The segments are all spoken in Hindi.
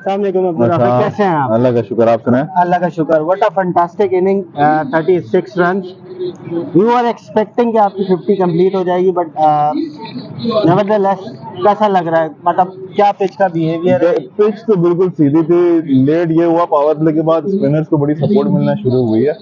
अस्सलामुअलैकुम अब्दुल राफिक, कैसे हैं आप? अल्लाह का शुक्र, आप सुनाएं? अल्लाह का शुक्र। What a fantastic inning, 36 run. We were expecting कि आपकी 50 कंप्लीट हो जाएगी, बट नेवरदलेस कैसा लग रहा है? मतलब क्या पिच का बिहेवियर है? पिच तो बिल्कुल सीधी थी। लेट ये हुआ पावर प्ले के बाद स्पिनर्स को बड़ी सपोर्ट मिलना शुरू हुई है।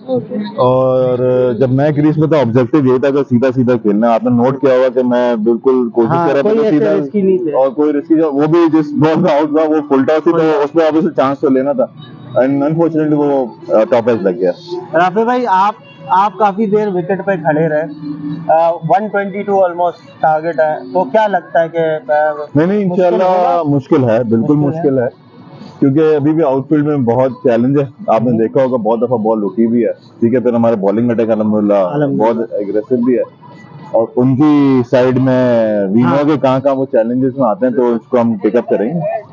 और जब मैं क्रीज में था, ऑब्जेक्टिव ये था कि सीधा सीधा खेलना। आपने नोट किया होगा कि मैं बिल्कुल कोशिश कर रहा था कोई सीधा, रिस्की नहीं थे। और कोई रिस्की, वो भी जिस बॉल का आउट हुआ वो फुल टॉस थी, तो उसमें ऑब्वियसली चांस तो लेना था, एंड अनफॉर्चुनेटली वो टॉप एज लग गया। राफी भाई, आप काफी देर विकेट पे खड़े रहे। 122 ऑलमोस्ट टारगेट है, तो क्या लगता है कि नहीं इंशाल्लाह मुश्किल है, बिल्कुल मुश्किल है, क्योंकि अभी भी आउटफील्ड में बहुत चैलेंज है। आपने देखा होगा बहुत दफा बॉल रुकी भी है, ठीक है। फिर हमारे बॉलिंग अटैक अल्हम्दुलिल्लाह बहुत एग्रेसिव भी है, और उनकी साइड में वी नो के कहाँ वो चैलेंजेस में आते हैं, तो उसको हम पिकअप करेंगे।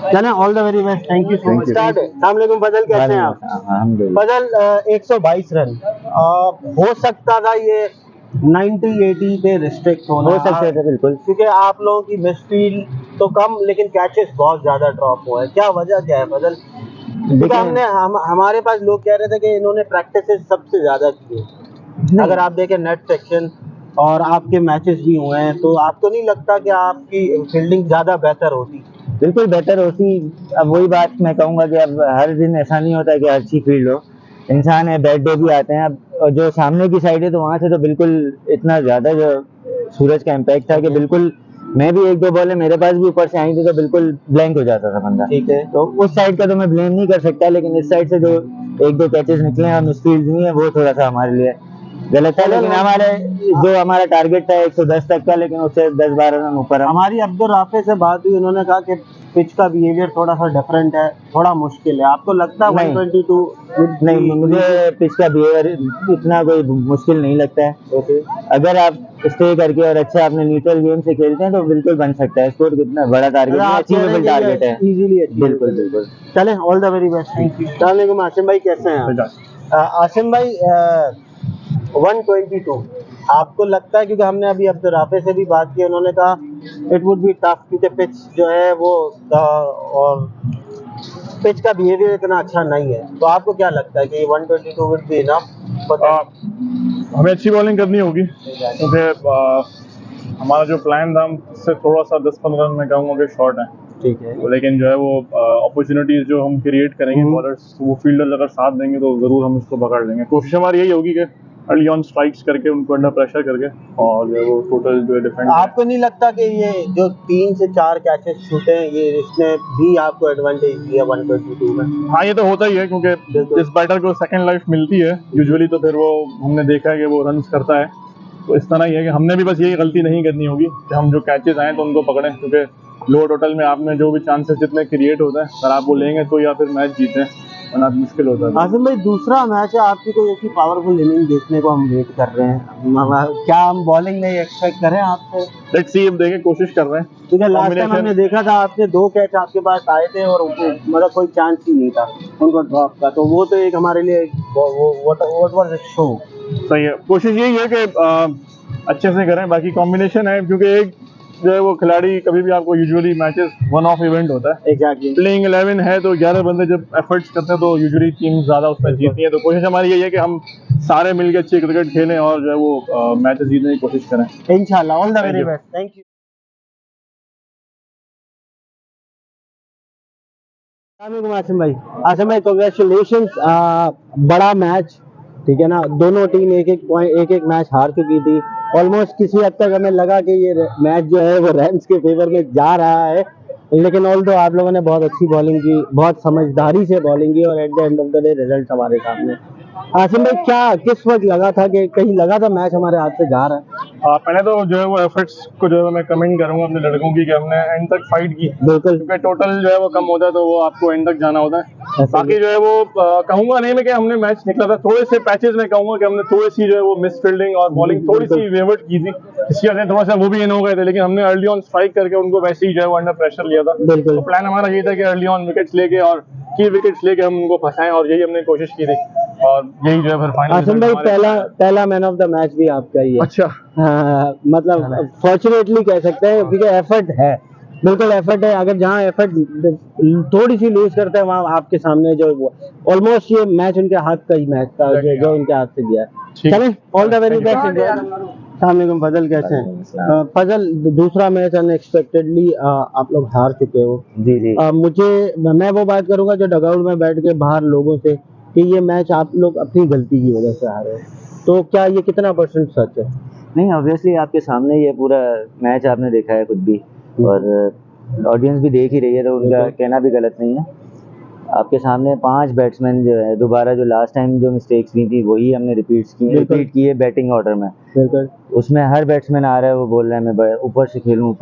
चलें, all the very best, thank you so much. Start है। अस्सलाम वालेकुम फजल, कैसे हैं आप? फजल, 122 रन हो सकता था ये 90-80 पे रिस्ट्रिक्ट हो सकते थे, बिल्कुल, क्योंकि आप लोगों की मिसफील्ड तो कम, लेकिन कैचेस बहुत ज्यादा ड्रॉप हुए हैं। क्या वजह क्या है फजल? क्योंकि हमारे पास लोग कह रहे थे कि इन्होंने प्रैक्टिसेस सबसे ज्यादा की है। अगर आप देखें नेट सेक्शन और आपके मैचेस भी हुए हैं, तो आपको नहीं लगता कि आपकी फील्डिंग ज्यादा बेहतर होती? बिल्कुल बेहतर होती। अब वही बात मैं कहूँगा कि अब हर दिन ऐसा नहीं होता कि अच्छी फील्ड हो, इंसान है, बैड डे भी आते हैं। अब जो सामने की साइड है, तो वहाँ से तो बिल्कुल इतना ज़्यादा जो सूरज का इम्पैक्ट था कि बिल्कुल मैं भी एक दो बॉलें मेरे पास भी ऊपर से आई थी, तो बिल्कुल ब्लैंक हो जाता था बंदा। ठीक है, तो उस साइड का तो मैं ब्लेम नहीं कर सकता, लेकिन इस साइड से जो एक दो कैचेस निकले हैं और मिसफील्ड हुई है, वो थोड़ा सा हमारे लिए गलत है। लेकिन हमारा टारगेट था 110 तक का, लेकिन उससे 10-12 रन ऊपर। हमारी अब्दुल राफे से बात हुई, उन्होंने कहा कि पिच का बिहेवियर थोड़ा सा डिफरेंट है, थोड़ा मुश्किल है। आपको लगता है 122? नहीं, मुझे पिच का बिहेवियर इतना कोई मुश्किल नहीं लगता है। अगर आप स्टे करके और अच्छा अपने न्यूट्रल गेम से खेलते हैं, तो बिल्कुल बन सकता है। स्कोर कितना बड़ा टारगेट है, अचीवेबल टारगेट है, इजीली। बिल्कुल बिल्कुल। चलें, all the very best, thank you. अस्सलाम वालेकुम आसिम भाई, कैसे हैं? आसिम भाई, 122 आपको लगता है? क्योंकि हमने अभी अब्दुल राफे से भी बात की, उन्होंने कहा इट वुड बी टफ, क्योंकि पिच जो है वो और पिच का बिहेवियर इतना अच्छा नहीं है। तो आपको क्या लगता है कि 122 वुड बी इनफ? हमें अच्छी बॉलिंग करनी होगी, क्योंकि हमारा जो प्लान था उससे थोड़ा सा 10-15 रन में कहूँगा कि शॉर्ट है, ठीक है। लेकिन जो है वो अपॉर्चुनिटीज जो हम क्रिएट करेंगे बॉलर्स, वो फील्डर अगर साथ देंगे तो जरूर हम इसको पकड़ लेंगे। कोशिश हमारी यही होगी कि अर्ली ऑन स्ट्राइक्स करके उनको अंडर प्रेशर करके, और जो है वो टोटल जो है डिफेंड। आपको नहीं लगता कि ये जो 3 से 4 कैचेस छूटे हैं, ये इसने भी आपको एडवांटेज दिया 122 में? हाँ, ये तो होता ही है, क्योंकि जिस बैटर को सेकंड लाइफ मिलती है यूजुअली, तो फिर वो हमने देखा है कि वो रन्स करता है। तो इस तरह ही है कि हमने भी बस यही गलती नहीं करनी होगी कि हम जो कैचेस आए तो उनको पकड़ें, क्योंकि लो टोटल में आपने जो भी चांसेस जितने क्रिएट होते हैं, अगर आप वो लेंगे तो या फिर मैच जीतें, वरना मुश्किल होता है। आसिम भाई, दूसरा मैच है, आपकी कोई ऐसी पावरफुल इनिंग देखने को हम वेट कर रहे हैं। क्या हम बॉलिंग में एक्सपेक्ट करें आपसे? लेट्स सी, अब देखें, कोशिश कर रहे हैं। क्योंकि लास्ट टाइम हमने देखा था आपने 2 कैच आपके पास आए थे और मतलब कोई चांस ही नहीं था उनको ड्रॉप का, तो वो तो एक हमारे लिए व्हाट वाज इट शो। सही है, कोशिश यही है कि अच्छे से करें। बाकी कॉम्बिनेशन है, क्योंकि एक जो है वो खिलाड़ी कभी भी आपको usually matches one of event होता है। एग्जैक्टली। प्लेइंग 11 है, तो 11 बंदे जब एफर्ट्स करते हैं तो यूजुअली टीम ज्यादा उसमें जीतती है। तो कोशिश हमारी यही है कि हम सारे मिलकर अच्छी क्रिकेट खेलें और जो है वो मैचेस जीतने की कोशिश करें इंशाल्लाह। All the very best, thank you. Asim भाई, कांग्रेचुलेशंस, बड़ा मैच, ठीक है ना। दोनों टीम एक मैच हार चुकी थी। ऑलमोस्ट किसी हद तक हमें लगा कि ये मैच जो है वो रन्स के फेवर में जा रहा है, लेकिन ऑल्दो आप लोगों ने बहुत अच्छी बॉलिंग की, बहुत समझदारी से बॉलिंग की, और at the end of the day result हमारे सामने। आसिम भाई, क्या किस वक्त लगा था कि कहीं लगा था मैच हमारे हाथ से जा रहा है? पहले तो जो है वो एफर्ट्स को जो है मैं कमेंट करूंगा अपने लड़कों की, कि हमने एंड तक फाइट की। बिल्कुल, क्योंकि टोटल जो है वो कम होता है, तो वो आपको एंड तक जाना होता है। बाकी जो है वो कहूंगा नहीं मैं कि हमने मैच निकला था, थोड़े से पैचेस में कहूंगा कि हमने थोड़ी सी जो है वो मिस फील्डिंग और बॉलिंग थोड़ी सी वेवर्ट की थी, इसकी वजह से थोड़ा सा वो भी इन हो गए थे। लेकिन हमने अर्ली ऑन स्ट्राइक करके उनको वैसे ही जो है वो अंडर प्रेशर लिया था। तो प्लान हमारा यही था कि अर्ली ऑन विकेट्स लेके और की विकेट्स लेके हम उनको फंसाएं, और यही हमने कोशिश की थी, और यही जो है फिर फाइनल। आसिम भाई, पहला मैन ऑफ द मैच भी आपका ही है। अच्छा, हाँ, मतलब फॉर्चुनेटली कह सकते हैं, क्योंकि एफर्ट है, बिल्कुल एफर्ट है, अगर जहाँ एफर्ट थोड़ी सी लूज करते हैं वहाँ आपके सामने जो वो ऑलमोस्ट ये मैच उनके हाथ का ही मैच था जो उनके हाथ से गया है। चलें, ऑल द वेरी बेस्ट। अस्सलाम फजल, कैसे हैं? फजल, दूसरा मैच अनएक्सपेक्टेडली आप लोग हार चुके हो। जी जी। मैं वो बात करूंगा जो डगआउट में बैठ के बाहर लोगों से कि ये मैच आप लोग अपनी गलती की वजह से हारे, तो क्या ये कितना % सच है? नहीं, ऑब्वियसली आपके सामने ये पूरा मैच आपने देखा है खुद भी, और ऑडियंस भी देख ही रही है, तो उनका कहना भी गलत नहीं है। आपके सामने 5 बैट्समैन जो है दोबारा जो लास्ट टाइम जो मिस्टेक्स हुई थी वही हमने रिपीट की है बैटिंग ऑर्डर में। बिल्कुल। उसमें हर बैट्समैन आ रहा है, वो बोल रहा है मैं ऊपर से खेलूँ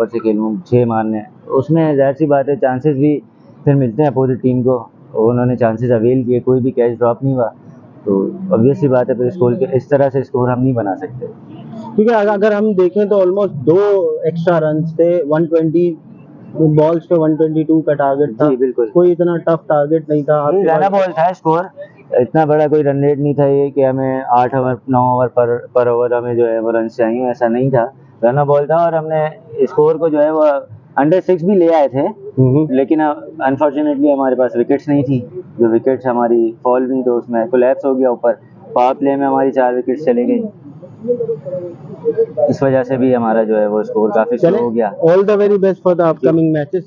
6 मारने हैं, उसमें जाहिर सी बात है चांसेस भी फिर मिलते हैं अपोजिट टीम को, उन्होंने चांसेस अवेल किए, कोई भी कैच ड्रॉप नहीं हुआ, तो ऑब्वियस सी बात है फिर स्कोर के इस तरह से स्कोर हम नहीं बना सकते। क्योंकि अगर हम देखें तो ऑलमोस्ट 2 एक्स्ट्रा रन थे, 120 बॉल्स पे 122 का टारगेट था। जी बिल्कुल, कोई इतना टफ टारगेट नहीं था। रन बॉल था स्कोर, इतना बड़ा कोई रन रेट नहीं था ये कि हमें 8 ओवर 9 ओवर पर ओवर हमें जो है वो रन चाहिए, ऐसा नहीं था, रन बॉल था, और हमने स्कोर को जो है वो अंडर 6 भी ले आए थे, लेकिन अनफॉर्चुनेटली हमारे पास विकेट्स नहीं थी, जो विकेट्स हमारी फॉल हुई तो उसमें कोलैप्स हो गया ऊपर, पावर प्ले में हमारी 4 विकेट्स चली गई, इस वजह से भी हमारा जो है वो स्कोर काफी स्लो हो गया। All the very best for the upcoming matches.